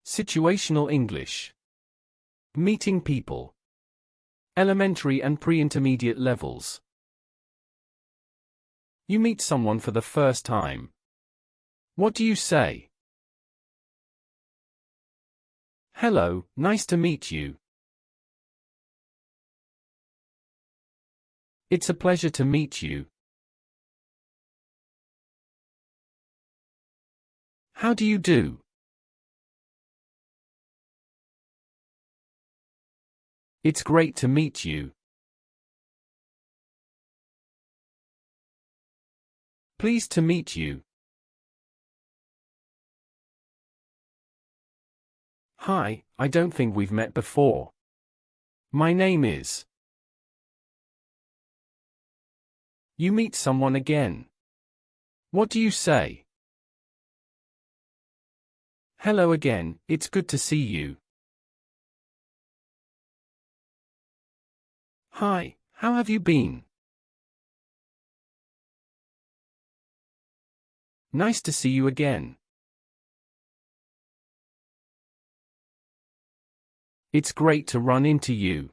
Situational English. Meeting people. Elementary and pre-intermediate levels. You meet someone for the first time. What do you say? Hello, nice to meet you. It's a pleasure to meet you. How do you do? It's great to meet you. Pleased to meet you. Hi, I don't think we've met before. My name is. You meet someone again. What do you say? Hello again, it's good to see you. Hi, how have you been? Nice to see you again. It's great to run into you.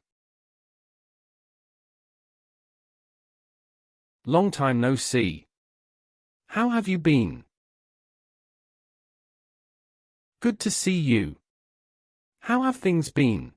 Long time no see. How have you been? Good to see you. How have things been?